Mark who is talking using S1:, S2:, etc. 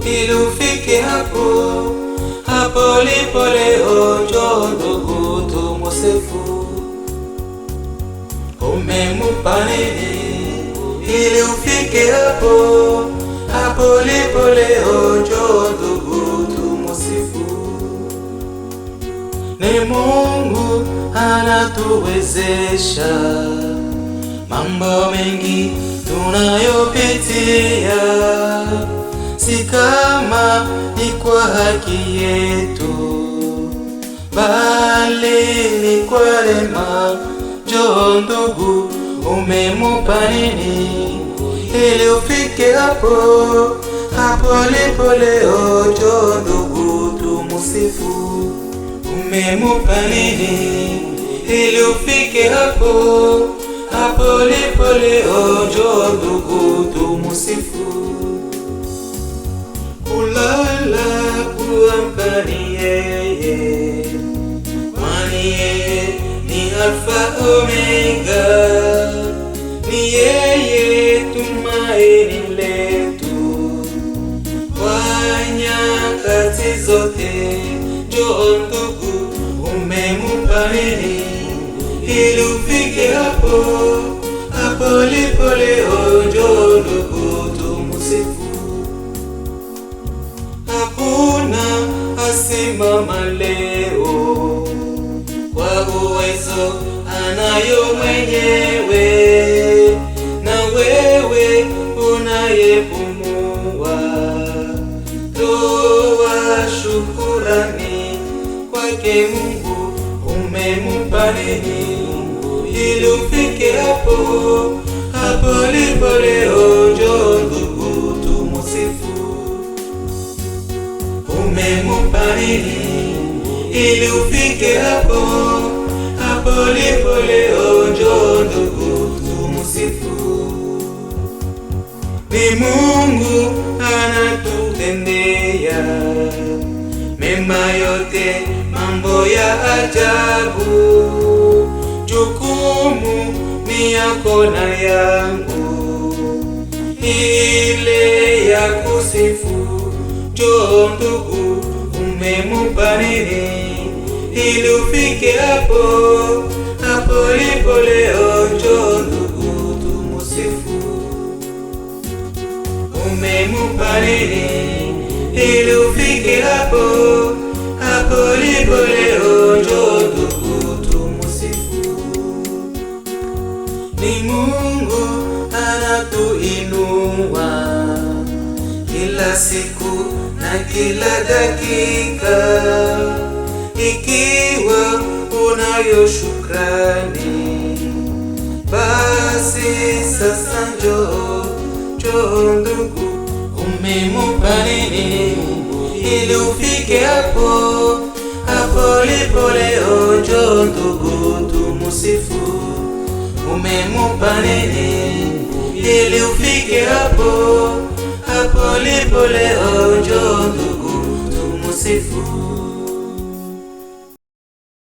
S1: ili ufike hapo. Hapo lipo leo, njoo ndugu tumusifu. Umemupa nini ili ufike hapo? Hapo lipo leo, njoo ndugu tumusifu. Ni Mungu anatuwezesha mambo mengi tunayopitia, si kama ni kwa haki yetu, bali ni kwa neema. Njoo ndugu, umemupa nini ili ufike hapo? Hapo lipo leo, njoo ndugu tumusifu. Umemupa nini ili ufike hapo? Hapo lipo leo, njoo ndugu tumusifu. Kulala kuamka ni yeye, kwani yeye ni Alfa Omega. Ni yeye tumaini letu kwa nyakati zote. Njoo ndugu, umemupa nini ili ufike hapo? Hapo lipo leo, njoo ndugu tumusifu. Hakuna asimama leo kwa uwezo anayo mwenyewe, na wewe unayepumua, toa shukurani kwake Mungu. Umemupa nini ili ufike hapo? Hapo lipo leo, njoo ndugu tumusifu. Umemupa nini ili ufike hapo? Hapo lipo leo, njoo ndugu tumusifu. Ni Mungu anatutendea mema yote, mambo ya ajabu. Jukumu ni yako na yangu, ile ya kusifu. Njoo ndugu, umemupa nini ili ufike hapo? Hapo lipo leo, njoo ndugu tumusifu. Umemupa nini ili ufike hapo? Hapo lipo leo, njoo ndugu tumusifu. Ni Mungu anatuinua kila siku na kila dakika. Ikiwa unayo shukrani, basi sasa njoo ndugu, umemupa nini ili ufike hapo? Hapo lipo leo, njoo ndugu tumusifu. Umemupa nini ili ufike hapo? Hapo lipo leo, njoo ndugu tumusifu.